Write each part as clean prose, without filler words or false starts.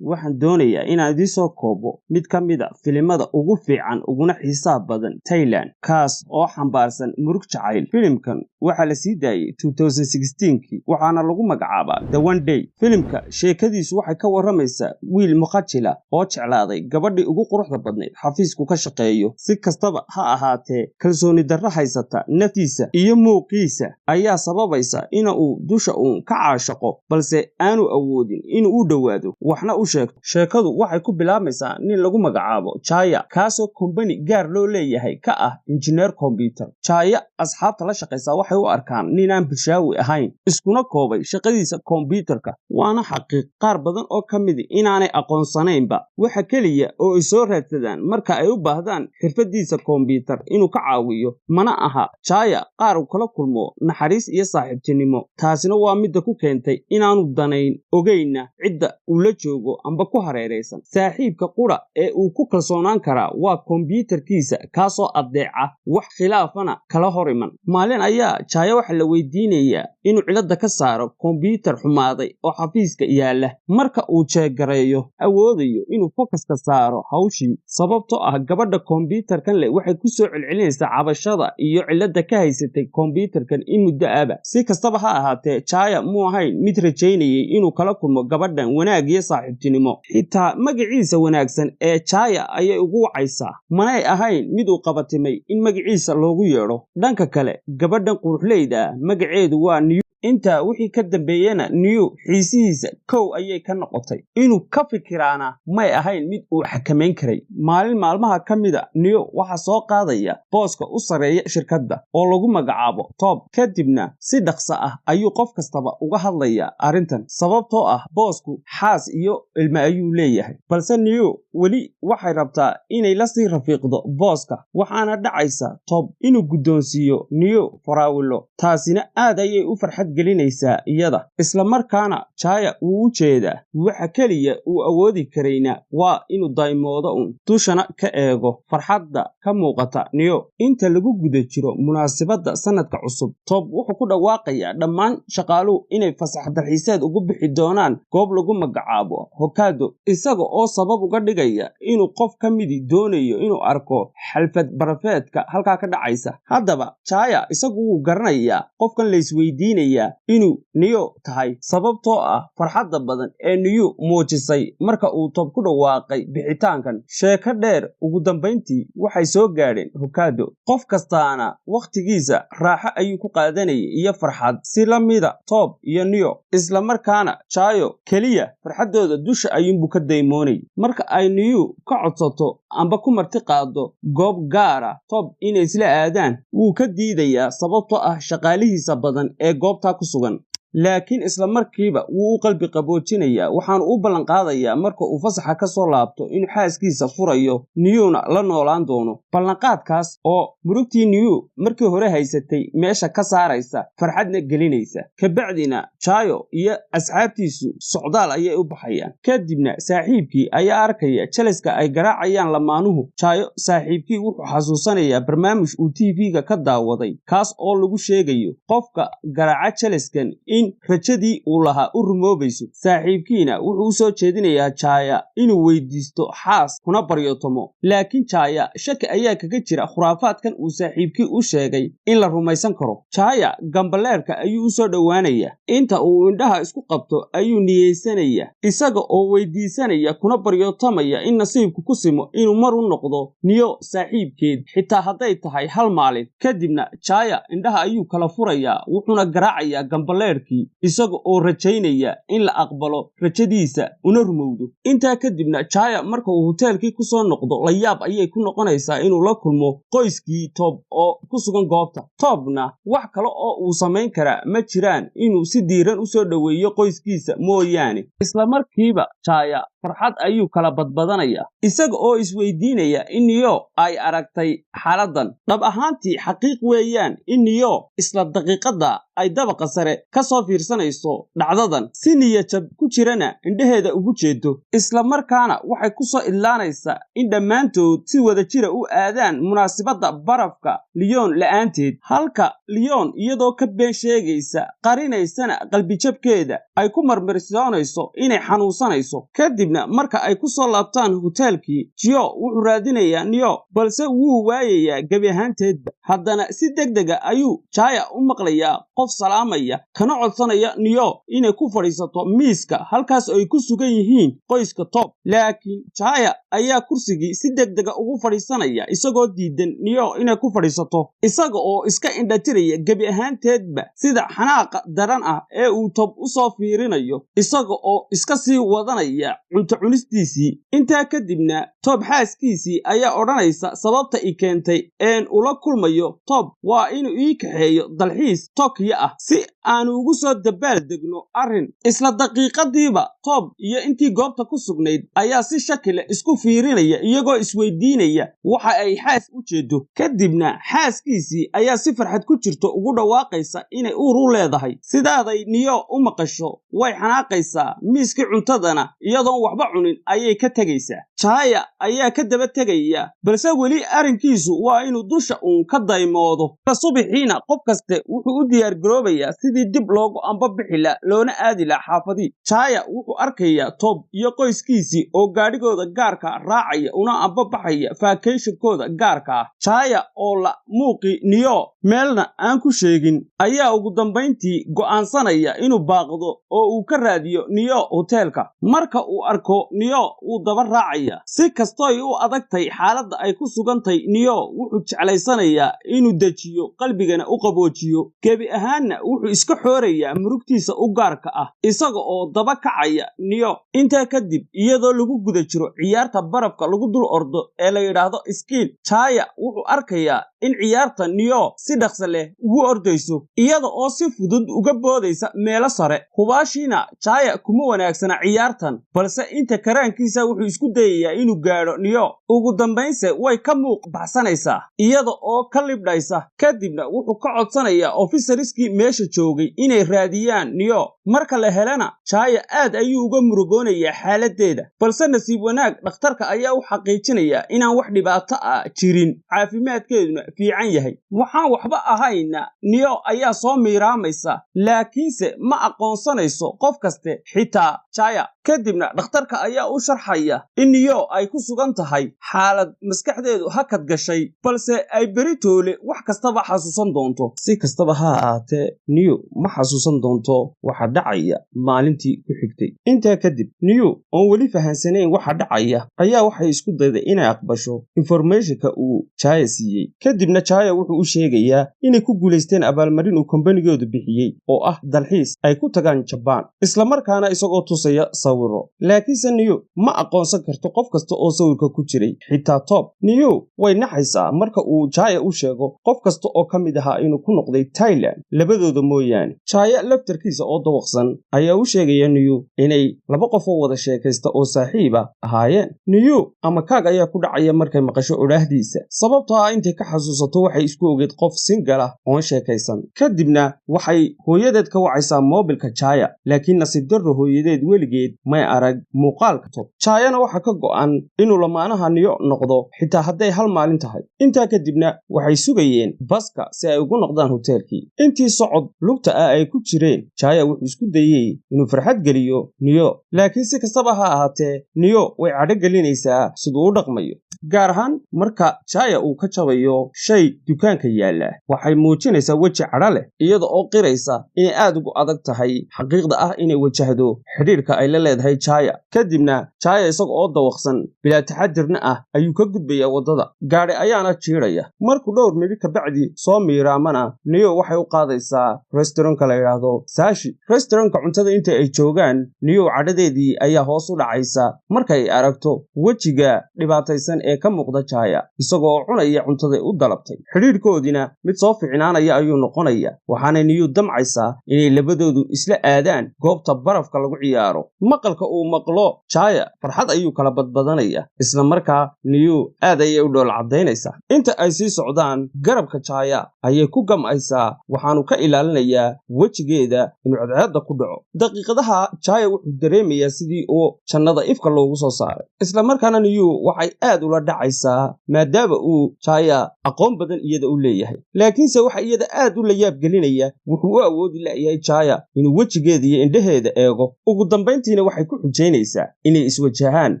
waxaan doonayaa inaan idiin soo koobo mid ka mid a filimada ugu fiican uguna xiisaha badan Thailand, kaas oo xambaarsan murug jacayl. Filimkan waxaa la sii daayay 2016kii, waxaana lagu magacaabaa The One Day. Filimka sheekadiisu waxay ka warramaysaa wiil muqajila oo jeclaaday gabadhii ugu quruxda badnayd xafiisku ka shaqeeyo. Si kastaba ha ahaatee, kalsooni darro haysata naftiisa iyo muuqiisa ayaa sababaysa in uu dusha ka caashaqo, balse aanu awoodin inuu u dhowaado waxna u sheegto. Sheekadu waxay ku bilaabmaysaa nin lagu magacaabo Chaya, kaasoo company gaar loo leeyahay ka ah injineer computer. Chaya asxaabta la shaqaysa waxay u arkaan nin aan bulshaawi ahayn, iskuna koobay shaqadiisa computerka. Waana xaqiiq qaar badan oo ka mid inaanay aqoonsanaynba waxa kaliya oo ay soo raadsadaan marka ay u baahdaan xirfadiisa computer inuu ka caawiyo. Mana aha Chaya qaar uu kala kulmo naxariis iyo saaxiibtinimo. Taasina waa midda ku keentay inaanu danayn ogeyna cidda uu la joogo amba ku hareeraysan. Saaxiibka qura ee uu ku kalsoonaan karaa waa computerkiisa, kaasoo adeeca wax khilaafana kala hor iman. Maalin ayaa Chaya waxa la weydiinayaa inuu cilada ka saaro computer xumaaday oo xafiiska yaala. Marka uu jeegareeyo, awoodayo inuu focus ka saaro hawshii, sababtoo ah gabadha computerkan leh waxay ku soo celcelinaysaa cabashada iyo cilada ka haysatay computerkan in muddo aba. Si kastaba ha ahaatee, Chaya muu ahayn mid rajaynayay inuu kala kulmo gabadhan wanaag iyo saaxiibtinimo. Xitaa magaciisa wanaagsan ee Chaya ayay ugu wacaysaa, manay ahayn mid uu qabatimay in magaciisa loogu yeedho. Dhanka kale, gabadhan quruxleyda magaceedu waa New. Inta wixii ka dambeeyana New xiisihiisa kow ayay ka noqotay. Inuu ka fikiraana may ahayn mid uu xakameyn karay. Maalin maalmaha ka mid a, New waxa soo qaadaya booska u sareeya shirkadda oo lagu magacaabo Top. Kadibna si dhaqso ah ayuu qof kastaba uga hadlaya arrintan, sababtoo ah boosku xaas iyo ilmo ayuu leeyahay. Balse New weli waxay rabtaa inay la sii rafiiqdo booska, waxaana dhacaysa Top inuu guddoonsiiyo New faraawilo. Taasina aad ayay u farxad gelinaysaa iyada. Isla markaana Chaya uu u jeedaa waxa kaliya uu awoodi karayna waa inuu daymoodo dushana ka eego farxadda ka muuqata New. Inta lagu guda jiro munaasabadda sanadka cusub, Top wuxuu ku dhawaaqayaa dhammaan shaqaaluhu inay fasax dalxiiseed ugu bixi doonaan goob lagu magacaabo Hokkaido, isaga oo sabab uga dhigaya inuu qof ka midi doonayo inuu arko xalfad barafeedka halkaa ka dhacaysa. Haddaba Chaya isagu wuu garanayaa qofkan la isweydiinaya inuu New tahay, sababtoo ah farxadda badan ee New muujisay marka uu Top ku dhawaaqay bixitaankan. Sheeko dheer ugu dambeyntii waxay soo gaadheen Hokkaido. Qof kastaana waqtigiisa raaxo ayuu ku qaadanayay iyo farxad, si la mida Top iyo New. Isla markaana Chaya kaliya farxaddooda dusha ayuunbu ka daymoonay. Marka ay New ka codsato amba ku marti qaado goob gaara Top inay isla aadaan, wuu ka diidayaa sababtoo ah shaqaalihiisa badan ee goobta ku sugan. Laakiin isla markiiba wuu u qalbi qaboojinayaa, waxaanu u ballan qaadayaa marka uu fasaxa ka soo laabto inuu xaaskiisa furayo, Newna la noolaan doono. Ballanqaadkaas oo murugtii New markii hore haysatay meesha ka saaraysa, farxadna gelinaysa. Kabacdina Chaya iyo asxaabtiisu socdaal ayay u baxayaan. Kadibna saaxiibkii ayaa arkaya jalaska ay garaacayaan lamaanuhu. Chaya saaxiibkii wuxuu xasuusanayaa barnaamij uu TV-ga ka daawaday, kaas oo lagu sheegayo qofka garaaca jalaskan in rajadii uu lahaa u rumoobayso. Saaxiibkiina wuxuu u soo jeedinayaa Chaya inuu weydiisto xaas kuna baryotomo. Laakiin Chaya shaki ayaa kaga jira khuraafaadkan uu saaxiibkii u sheegay in la rumaysan karo. Chaya gambaleerka ayuu u soo dhowaanaya. Inta uu indhaha isku qabto ayuu niyeysanaya, isaga oo weydiisanaya kuna baryotomaya in nasiibku ku simo inuu mar u noqdo New saaxiibkeed, xitaa hadday tahay hal maalin. Kadibna Chaya indhaha ayuu kala furayaa, wuxuuna garaacayaa gambaleerkii, isaga oo rajaynaya in la aqbalo rajadiisa una rumowdo. Intaa kadibna Chaya marka uu hoteelkii ku soo noqdo, la yaab ayay ku noqonaysaa inuu la kulmo qoyskii Top oo ku sugan goobta. Topna wax kale oo uu samayn karaa ma jiraan inuu si diiran u soo dhoweeyo qoyskiisa mooyaane. Isla markiiba Chaya farxad ayuu kala badbadanaya, isaga oo isweydiinaya in New ay aragtay xaaladan. Dhab ahaantii xaqiiq weeyaan in New isla daqiiqada ay dabaqa sare ka soo fiirsanayso dhacdadan, si niyad ku jirana indhaheeda ugu jeedo. Isla markaana waxay ku soo idlaanaysaa in dhammaantood si wada jira u aadaan munaasabadda barafka Leon la'aanteed, halka Leon iyadoo ka been sheegaysa qarinaysana qalbijabkeeda ay ku marmarsoonayso inay xanuunsanayso. Kadibna kadibna marka ay ku soo laabtaan hoteelkii, Gio wuxuu raadinayaa Neo balse wuu waayayaa gebi ahaanteedba. Haddana si degdega ayuu Chaya u maqlayaa qof salaamaya kana codsanaya Neo inay ku fadhiisato miiska halkaas ay ku sugan yihiin qoyska Top. Laakiin Chaya ayaa kursigii si degdega ugu fadhiisanaya isagoo diidan Neo inay ku fadhiisato, isaga oo iska indhatiraya gebi ahaanteedba sida xanaaqa daran ah ee uu Top u soo fiirinayo, isaga oo iska sii wadanaya cunto cunistiisii. Intaa kadibna Top xaaskiisii ayaa odhanaysa sababta i keentay ula kulmayo Top waa inuu ii kaxeeyo dalxiis Tokyo ah si aan ugu soo dabaal degno arrin. Isla daqiiqadiiba Top iyo intii goobta ku sugnayd ayaa si shaki leh isku fiirinaya iyagoo isweydiinaya waxa ay xaas u jeedo. Kadibna xaaskiisii ayaa si farxad ku jirto ugu dhawaaqaysa inay uur u leedahay. Sidaaday Neo u maqasho way xanaaqaysaa, miiskii cuntadana iyadoon waxba cunin ayay ka tegaysaa. Chaya ayaa ka daba tegaya balse weli arrinkiisu waa inuu dusha uun ka daymoodo. Subaxiina qof kaste wuxuu u diyaar garoobayaa sidii dib loogu ambabixi lahaa loona aadi lahaa xaafadii. Chaya wuxuu arkayaa Top iyo qoyskiisii oo gaadhigooda gaarka raacaya una ambabaxaya vacationkooda gaarka ah. Chaya oo la muuqi Neo meelna aan ku sheegin ayaa ugu dambayntii go'aansanaya inuu baaqdo oo uu ka raadiyo Neo hoteelka. Marka uu arko Neo wuu daba raacaya. Si kastoo u adagtay xaaladda ay ku sugantay, Neo wuxuu jeclaysanayaa inuu dejiyo qalbigana u qaboojiyo. Gebi ahaanna wuxuu iska xoorayaa murugtiisa u gaarka ah isaga oo daba kacaya Neo. Intaa kadib iyadoo lagu guda jiro ciyaarta barafka lagu dul ordo ee la yiraahdo skiil, Chaya wuxuu arkayaa in ciyaarta Neo si dhaqso leh ugu ordayso iyada oo si fudud uga boodaysa meelo sare. Hubaashiina Chaya kuma wanaagsana ciyaartan balse inta karaankiisa wuxuu isku dayayaa inuu gaadho Neo. Ugu dambaynse way ka muuq baxsanaysaa iyada oo ka libdhaysa. Kadibna wuxuu ka codsanayaa officeriskii meesha joogay inay raadiyaan Neo. Marka la helana Chaya aad ayuu uga murugoonayaa xaaladdeeda, balse nasiib wanaag dhakhtarka ayaa u xaqiijinaya inaan wax dhibaato ah jirin, caafimaadkeeduna fiican yahay. Waxaan waxba ahayna Neo ayaa soo miiraamaysa laakiinse ma aqoonsanayso qof kaste xitaa Chaya. Kadibna dhakhtarka ayaa u sharxaya in Neo ay ku sugan tahay xaalad maskaxdeedu hakad gashay balse ay beritoole wax kastaba xasuusan doonto. Si kastaba ha ahaatee Neo ma xasuusan doonto waxa dhacaya maalintii ku xigtay. Intaa kadib Neo oo weli fahansanayn waxa dhacaya ayaa waxay isku dayday inay aqbasho informationka uu Chaya siiyey. Kadibna Chaya wuxuu u sheegayaa inay ku guuleysteen abaalmarin uu kombanigoodu bixiyey oo ah dalxiis ay ku tagaan Japan, isla markaana isagoo tusaya sawiro. Laakiinse Neo ma aqoonsan karto qof kasta oo sawirka ku jiray, xitaa Top. Neo way naxaysaa marka uu Chaya u sheego qof kasta oo ka mid ahaa inuu ku noqday Thailand, labadooda mooyaane. Chaya laftarkiisa oo dawaqsan ayaa u sheegaya Neo inay laba qof oo wada sheekaysta oo saaxiiba ahaayeen. Neo ama kaag ayaa ku dhacaya markay maqasho odhaahdiisa, sababtoo ah intay ka xasuusato waxay isku ogeed qof single ah oon sheekaysan. Kadibna waxay hooyadeed ka wacaysaa moobilka Chaya, laakiin nasiib darro hooyadeed weligeed may arag muuqaalka Top. Chayana waxa ka go'an inuu lamaanaha Neo noqdo xitaa hadday hal maalin tahay. Intaa kadibna waxay sugayeen baska si ay ugu noqdaan hoteelkii. Intii socod lugta ah ay ku jireen, Chaya wuxuu isku dayay inuu farxad geliyo Neo, laakiin si kastaba ha ahaatee Neo way cadho gelinaysaa siduu u dhaqmayo, gaar ahaan marka Chaya uu ka jabayo shay dukaanka yaala. Waxay muujinaysaa weji cadho leh iyada oo qiraysa inay aad ugu adag tahay xaqiiqda ah inay wajahdo xidhiirka ay la leedahay Chaya. Kadibna Chaya isaga oo dawaqsan bilaa taxadirna ah ayuu ka gudbayaa wadada, gaadhi ayaana jiiraya. Markuu dhowr mili ka bacdi soo miiraamana Neo waxay u qaadaysaa restaurantka la yiraahdo Sashi. Restaurantka cuntada inta ay joogaan, Neo cadhadeedii ayaa hoos u dhacaysa markay aragto wejiga dhibaataysan ee ka muuqda Chaya isagoo cunaya cuntada u dalabtay. Xidhiirkoodina mid soo ficnaanaya ayuu noqonaya, waxaana Neo damcaysaa inay labadoodu isla aadaan goobta barafka lagu ciyaaro. Maqalka uu maqlo Chaya farxad ayuu kala badbadanaya, isla markaa Neo aad ayay u dhool cadaynaysaa. Inta ay sii socdaan, garabka Chaya ayay ku gam'aysaa, waxaanu ka ilaalinayaa wejigeeda inuu cadceedda ku dhaco. Daqiiqadaha Chaya wuxuu dareemayaa sidii oo jannada ifka loogu soo saaray, isla markaana Neo waxay aad ula kula dhacaysaa maadaama uu Chaya aqoon badan iyada u leeyahay. Laakiinse waxa iyada aad u la yaab gelinaya wuxuu u awoodi la'yahay Chaya inuu wejigeeda iyo indhaheeda eego. Ugu dambayntiina waxay ku xujaynaysaa inay iswajahaan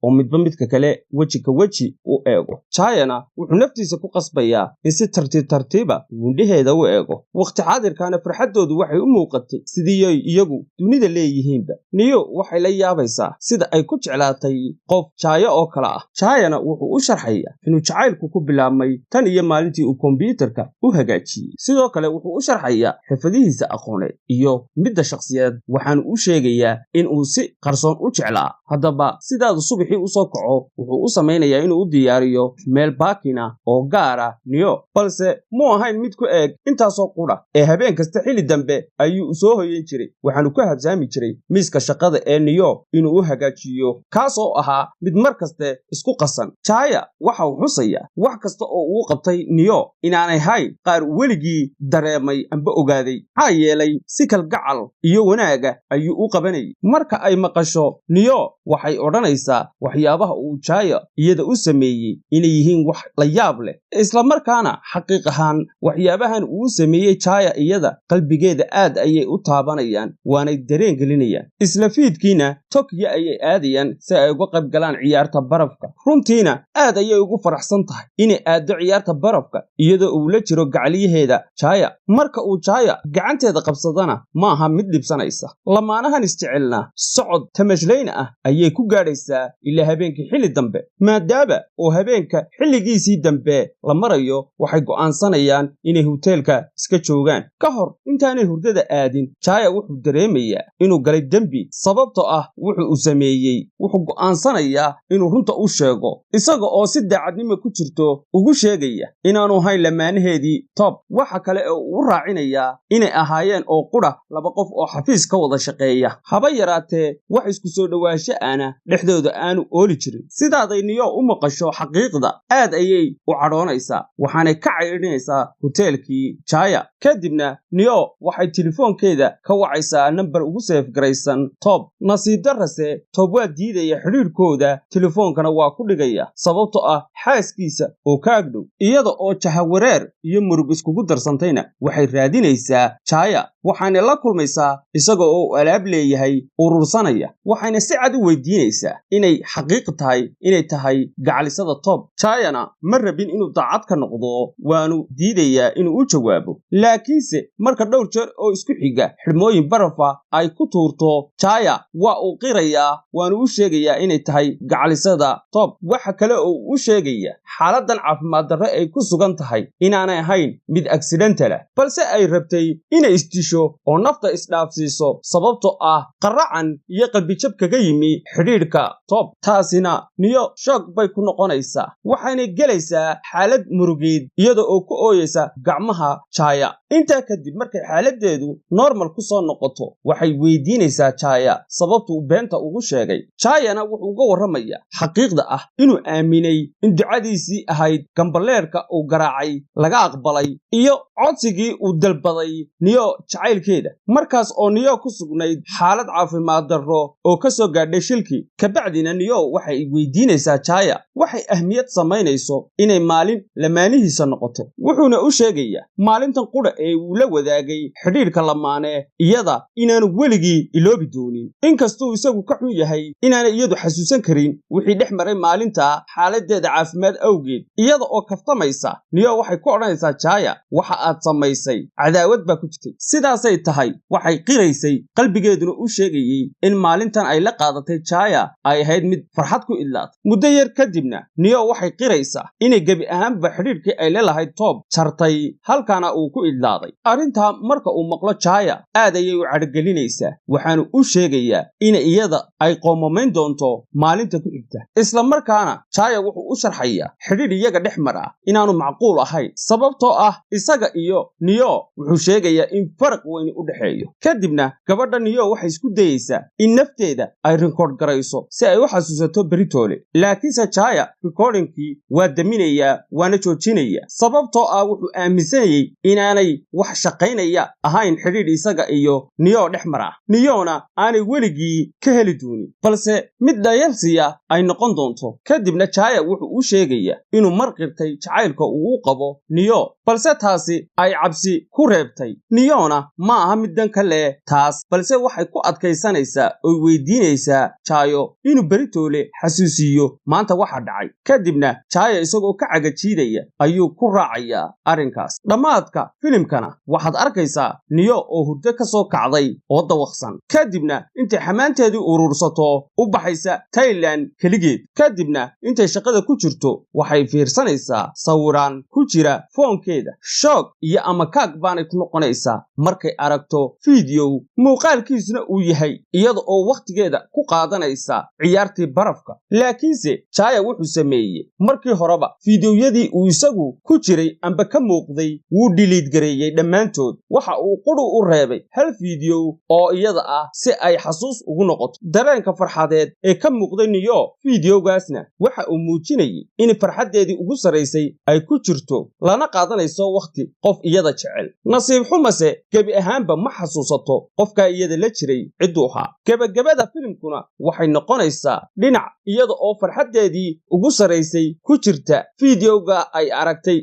oo midba midka kale weji ka weji u eego. Chayana wuxuu naftiisa ku qasbayaa in si tartiiba uu indhaheeda u eego. Waqti xaadirkaana farxaddoodu waxay u muuqatay sidii ay iyagu dunida leeyihiinba. Niyo waxay la yaabaysaa sida ay ku jeclaatay qof Chaya oo kale ah. Chayana wuxuu u sharxayaa inuu jacaylku ku bilaabmay tan iyo maalintii uu kombiyuutarka u hagaajiyey. Sidoo kale wuxuu u sharxayaa xirfadihiisa aqooneed iyo midda shakhsiyadeed, waxaana u sheegayaa in uu si qarsoon u jeclaa. Haddaba sidaadu subaxii u soo kaco wuxuu u samaynayaa inuu u diyaariyo meel baakina oo gaara Niyo, balse muu ahayn mid ku eeg intaasoo qudha ee habeen kasta xilli dambe ayuu soo hoyan jiray. Waxaanu ku habsaami jiray miiska shaqada ee Niyo inuu u hagaajiyo, kaas oo ahaa mid mar kaste isku qasan. Chaya waxa uu xusayaa wax kasta oo uu qabtay Niyo inaanay hayn qaar weligii dareemay amba ogaaday, maxaa yeelay si kalgacal iyo wanaaga ayuu u qabanayay. Marka ay maqasho Niyo waxay odhanaysaa waxyaabaha uu Chaya iyada u sameeyey inay yihiin wax la yaab leh, isla markaana xaqiiq ahaan waxyaabahan uu sameeyey Chaya iyada qalbigeeda aad ayay u taabanayaan waanay dareen gelinayaan. Isla fiidkiina Tokyo ayay aadayaan si ay uga qayb galaan ciyaarta barafka. Runtiina aad ayay ugu faraxsan tahay inay aado ciyaarta barafka iyadoo uu la jiro gacaliyaheeda Chaya. Marka uu Chaya gacanteeda qabsadana ma aha mid dhibsanaysa. Lamaanahan isjecelna socod tamashlayn ah ayay ku gaadhaysaa ilaa habeenkii xilli dambe. Maadaama oo habeenka xilligiisii dambe la marayo, waxay go'aansanayaan inay hoteelka iska joogaan. Ka hor intaanay hurdada aadin, Chaya wuxuu dareemayaa inuu galay dembi sababtoo ah wuxuu u sameeyey. Wuxuu go'aansanayaa inuu runta u sheego, isaga oo si daacadnimo ku jirto ugu sheegaya inaanu hayn lamaanaheedii Top. Waxa kale oo uu raacinayaa inay ahaayeen oo qudha laba qof oo xafiis ka wada shaqeeya, haba yaraatee wax isku soo dhawaansho ana dhexdooda aanu ooli jirin. Sidaaday Niyo u maqasho xaqiiqda aad ayay u cadhoonaysaa, waxaanay ka cayrinaysaa hoteelkii Chaya. Kadibna Niyo waxay telefoonkeeda ka wacaysaa nambar ugu seef garaysan Top. Nasiib darrase Top waa diidaya xidhiidhkooda, telefoonkana waa ku dhigaya sababtoo ah xaaskiisa oo ka agdhow. Iyada oo jahawareer iyo murug iskugu darsantayna waxay raadinaysaa Chaya, waxaana la kulmaysaa isaga oo alaab leeyahay urursanaya. Waxayna si cad u weydiinaysaa inay xaqiiq tahay inay tahay gacalisada Top. Chayana ma rabin inuu daacad ka noqdo, waanu diidayaa inuu u jawaabo. Laakiinse marka dhowr jeer oo isku xiga xidhmooyin barafa ay ku tuurto, Chaya waa uu qirayaa, waanu u sheegayaa inay tahay gacalisada Top. Waxa kale oo uu u sheegayaa xaaladdan caafimaad darro ay ku sugan tahay inaanay ahayn mid accidental ah, balse ay rabtay inay isdisho oo nafta isdhaafsiiso sababtoo ah qaracan iyo qalbijab kaga yimi xidhiidhka Top. Taasina Niyo shoog bay ku noqonaysaa, waxayna gelaysaa xaalad murugeed iyada oo ku ooyaysa gacmaha Chaya. Intaa kadib markay xaaladdeedu normal ku soo noqoto, waxay weydiinaysaa Chaya sababtuu beenta ugu sheegay. Chayana wuxuu uga warramayaa xaqiiqda ah inuu aaminay in ducadiisii ahayd gambaleerka uu garaacay laga aqbalay iyo codsigii uu dalbaday Niyo jacaylkeeda. Markaas oo Niyo ku sugnayd xaalad caafimaad darro oo ka soo gaadhay shilkii. Kabacdina Niyo waxay weydiinaysaa Chaya waxay ahmiyad samaynayso inay maalin lamaanihiisa noqoto. Wuxuuna u sheegayaa maalintan qudha ee uu la wadaagay xidhiidhka lamaane iyada inaanu weligii iloobi doonin. Inkastuu isagu ka xun yahay inaanay iyadu xasuusan karin wixii dhex maray maalinta xaaladdeeda caafimaad awgeed. Iyada oo kaftamaysa, Niyo waxay ku odhanaysaa Chaya waxa aad samaysay cadaawad baa ku jirtay. Sidaasay tahay waxay qiraysay, qalbigeeduna u sheegayay in maalintan ay la qaadatay Chaya ay ahayd mid farxad ku idlaatay. Muddo yar kadibna Niyo waxay qiraysaa inay gebi ahaanba xidhiidhkii ay leelahayd Top jartay, halkaana uu ku idlaaday. Arrintaa marka uu maqlo Chaya aad ayay u cadhogelinaysaa, waxaanu u sheegayaa in iyada ay qoomamayn doonto maalinta ku xigta. Isla markaana Chaya wuxuu u sharxayaa xidhiidh iyaga dhex mara inaanu macquul ahayn sababtoo ah isaga iyo Niyo wuxuu sheegayaa in faraq weyn u dhexeeyo. Kadibna gabadha Niyo waxay isku dayaysaa in nafteeda ay rikoodh garayso si ay u xasuusato beritoole. Laakiinse Chaya recordingkii waa daminayaa waana joojinaya sababtoo ah wuxuu aaminsanayay inaanay wax shaqaynaya ahayn xidhiidh isaga iyo Neo dhex mara Neona aanay weligii ka heli doonin balse mid dayalsiya ay noqon doonto kadibna Chaya wuxuu u sheegayaa inuu marqibtay jacaylka uu u qabo Neo balse taasi ay cabsi ku reebtay Neona ma aha mid dan kale taas balse waxay ku adkaysanaysaa oo weydiinaysaa Chayo inuu beritoole xasuusiyo maanta waxa dhacay kadibna Chaya isagoo ka cagajiidaya ayuu ku raacayaa arrinkaas dhamaadka filimkana waxaad arkaysaa Neo oo hurdo ka soo kacday oo dawaqsan kadibna intay xamaanteedii urursato u baxaysa Thailand kaligeed kadibna intay shaqada ku jirto waxay fiirsanaysaa sawiraan ku jira foonkeeda shock iyo ama kaag baanay ku noqonaysaa markay aragto video muuqaalkiisuna uu yahay iyada oo waqtigeeda ku qaadanaysa ciyaartii barafka laakiinse Chaya wuxuu sameeyay markii horeba fiidiyoyadii uu isagu ku jiray amba ka muuqday wuu delete gareeyay dhammaantood waxa uu quru u reebay hal fiidiyo oo iyada ah si ay xasuus ugu noqoto dareenka farxadeed ee ka muuqday Neo fiidiyogaasna waxa uu muujinayay in farxadeedii ugu sareysay ay ku jirto lana qaadanayso waqti qof iyada jecel nasiib xumase gabi ahaanba ma xasuusato qofka iyada la jiray ciduu ahaa gabagabada filimkuna waxay noqonaysaa dhinac iyada oo farxadeedii ugu sareysay ku jirta fiidiyoga ay aragtay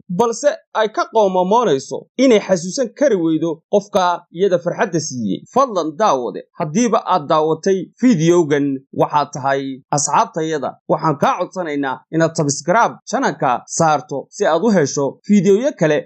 balse ay ka qoomamoonayso inay xasuusan kari weydo qofka iyada farxadda siiyay fadlan daawade hadiiba aad daawatay fiidiyogan waxaa tahay asxaabtayada waxaan ka codsanaynaa inaad subscribe channelka saarto si aad u hesho fiidiyoyo kale